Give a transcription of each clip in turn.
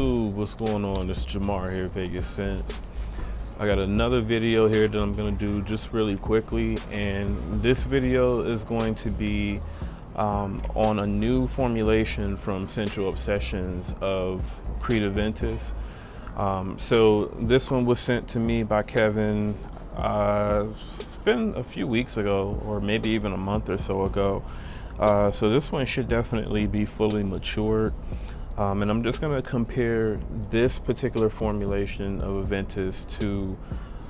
YouTube, what's going on? It's Jamar here, Vegas Scents. I got another video here that I'm going to do just really quickly, and this video is going to be on a new formulation from Scentual Obsessions of Creed Aventus. So this one was sent to me by Kevin. It's been a few weeks ago, or maybe even a month or so ago. So this one should definitely be fully matured. And I'm just going to compare this particular formulation of Aventus to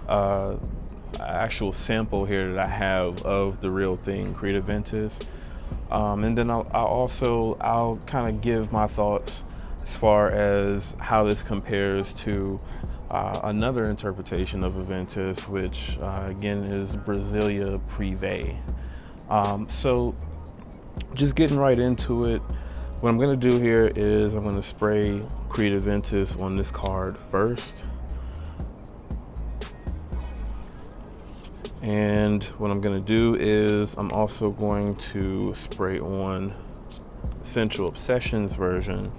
an actual sample here that I have of the real thing, Creed Aventus. And then I'll kind of give my thoughts as far as how this compares to another interpretation of Aventus, which again is Brasilia Prive. So just getting right into it, what I'm going to do here is I'm going to spray Creed Aventus on this card first. And what I'm going to do is I'm also going to spray on Scentual Obsessions version.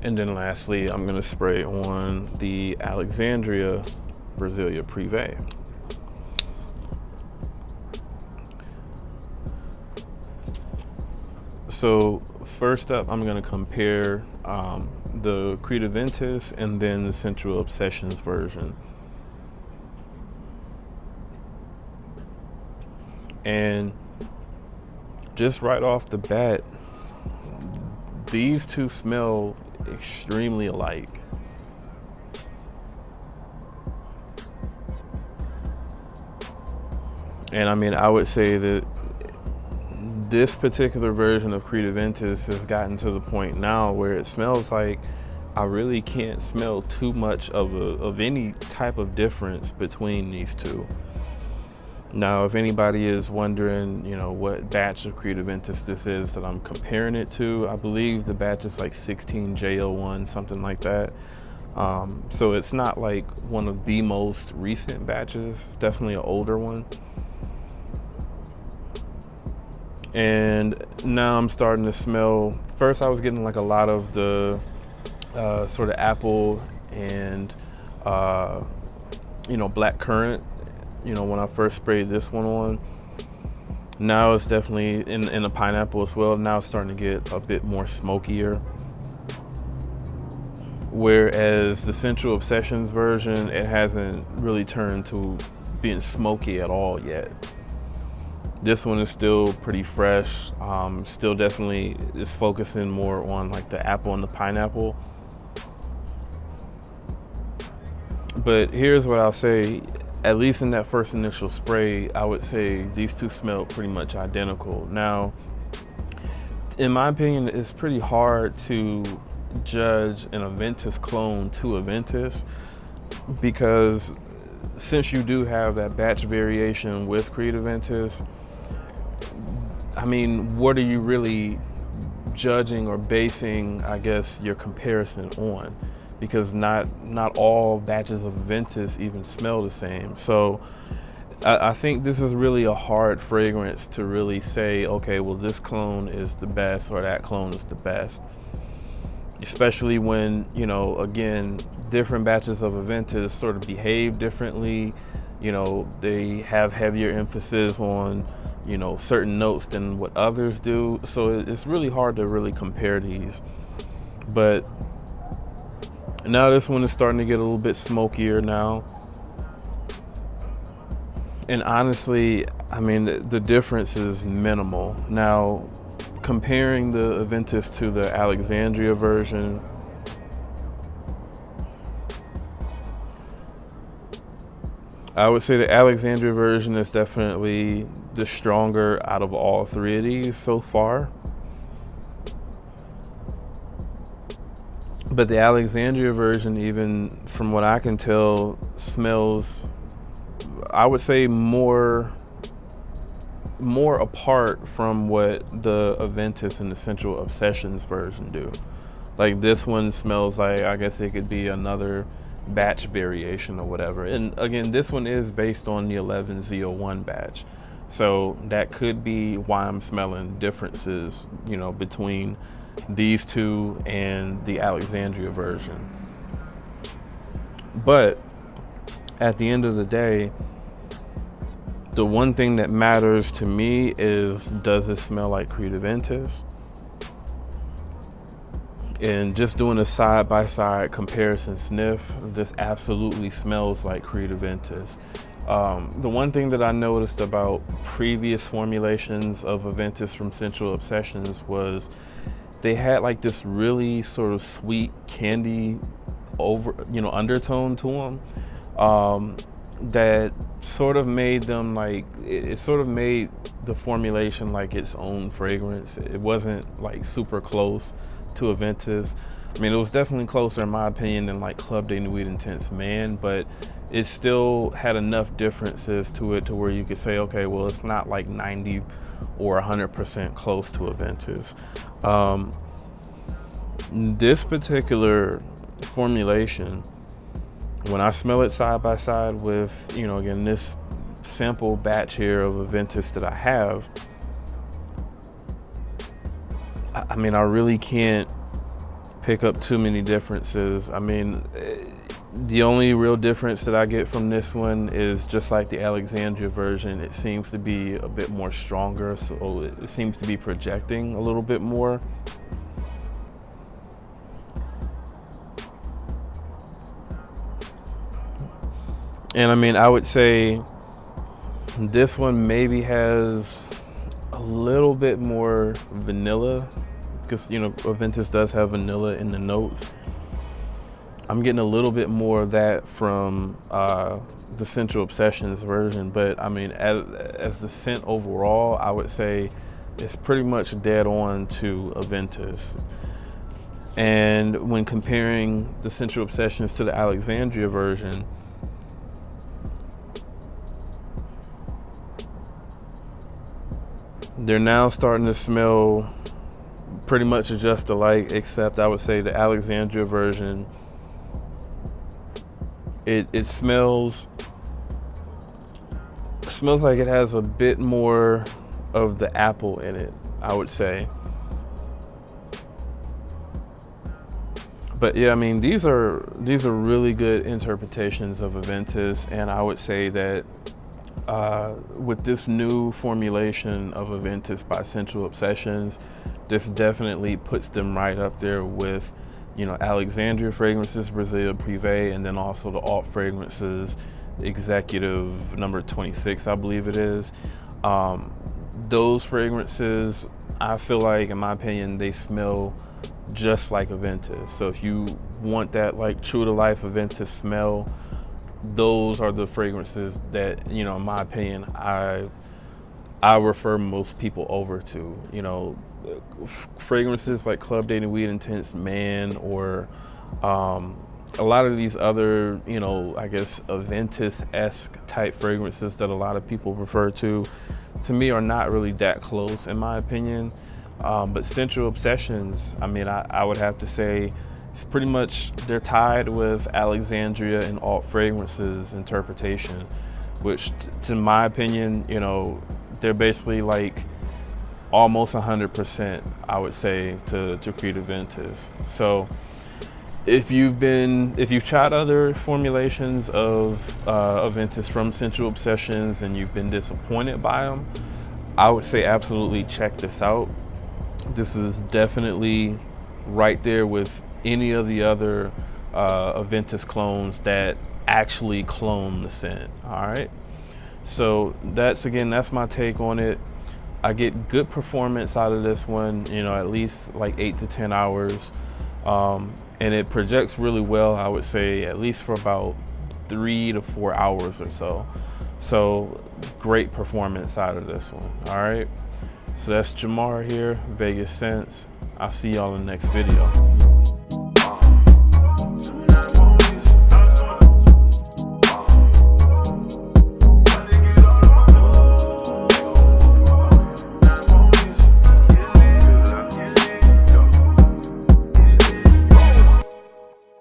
And then lastly, I'm going to spray on the Alexandria Fragrances Prive. So first up, I'm going to compare the Creed Aventus and then the Scentual Obsessions version. And just right off the bat, these two smell extremely alike. And I mean, I would say that this particular version of Creed Aventus has gotten to the point now where it smells like I really can't smell too much of any type of difference between these two. Now, if anybody is wondering, you know, what batch of Creed Aventus this is that I'm comparing it to, I believe the batch is like 16J01, something like that. So it's not like one of the most recent batches. It's definitely an older one. And now I'm starting to smell, first I was getting like a lot of the sort of apple and black currant, when I first sprayed this one on. Now it's definitely in the pineapple as well. Now it's starting to get a bit more smokier. Whereas the Scentual Obsessions version, it hasn't really turned to being smoky at all yet. This one is still pretty fresh. Still definitely is focusing more on like the apple and the pineapple. But here's what I'll say, at least in that first initial spray, I would say these two smell pretty much identical. Now, in my opinion, it's pretty hard to judge an Aventus clone to Aventus, because since you do have that batch variation with Creed Aventus, I mean, what are you really judging or basing, I guess, your comparison on? Because not all batches of Aventus even smell the same. So I think this is really a hard fragrance to really say, okay, well, this clone is the best or that clone is the best. Especially when, again, different batches of Aventus sort of behave differently. They have heavier emphasis on certain notes than what others do. So it's really hard to really compare these. But now this one is starting to get a little bit smokier now. And honestly, I mean, the difference is minimal. Now, comparing the Aventus to the Alexandria version, I would say the Alexandria version is definitely the stronger out of all three of these so far. But the Alexandria version, even from what I can tell, smells, I would say, more apart from what the Aventus and the Scentual Obsessions version do. Like this one smells like, I guess it could be another batch variation or whatever. And again, this one is based on the 11Z01 batch. So that could be why I'm smelling differences, you know, between these two and the Alexandria version. But at the end of the day, the one thing that matters to me is, does it smell like Creed Aventus? And just doing a side-by-side comparison sniff, this absolutely smells like Creed Aventus. The one thing that I noticed about previous formulations of Aventus from Scentual Obsessions was they had like this really sort of sweet candy undertone to them, that sort of made them like, it sort of made the formulation like its own fragrance. It wasn't like super close to Aventus. I mean, it was definitely closer in my opinion than like Club de Nuit Intense Man, but it still had enough differences to it to where you could say, okay, well, it's not like 90 or 100% close to Aventus. This particular formulation, when I smell it side by side with, you know, again, this sample batch here of Aventus that I have, I mean, I really can't pick up too many differences. I mean, the only real difference that I get from this one is just like the Alexandria version, it seems to be a bit more stronger, so it seems to be projecting a little bit more. And I mean, I would say this one maybe has a little bit more vanilla, because, you know, Aventus does have vanilla in the notes. I'm getting a little bit more of that from the Scentual Obsessions version, but I mean, as the scent overall, I would say it's pretty much dead on to Aventus. And when comparing the Scentual Obsessions to the Alexandria version, they're now starting to smell pretty much just alike, except I would say the Alexandria version, it smells like it has a bit more of the apple in it, I would say. But yeah, I mean, these are really good interpretations of Aventus, and I would say that with this new formulation of Aventus by Scentual Obsessions, this definitely puts them right up there with, you know, Alexandria Fragrances, Brasilia Prive, and then also the Alt Fragrances Executive number 26, I believe it is. Those fragrances, I feel like, in my opinion, they smell just like Aventus. So if you want that like true to life Aventus smell, those are the fragrances that, you know, in my opinion, I refer most people over to. You know, fragrances like Club de Nuit Intense Man, or a lot of these other, you know, I guess Aventus-esque type fragrances that a lot of people refer to me are not really that close in my opinion. But Scentual Obsessions, I mean, I would have to say it's pretty much, they're tied with Alexandria and Alt Fragrances interpretation, which to my opinion, you know, they're basically like almost 100%, I would say, to Creed Aventus. So if you've tried other formulations of Aventus from Scentual Obsessions and you've been disappointed by them, I would say absolutely check this out. This is definitely right there with any of the other Aventus clones that actually clone the scent. All right, so that's my take on it. I get good performance out of this one, you know, at least like 8 to 10 hours, and it projects really well, I would say, at least for about 3 to 4 hours or so. So great performance out of this one. All right, so that's Jamar here, Vegas Scents. I'll see y'all in the next video.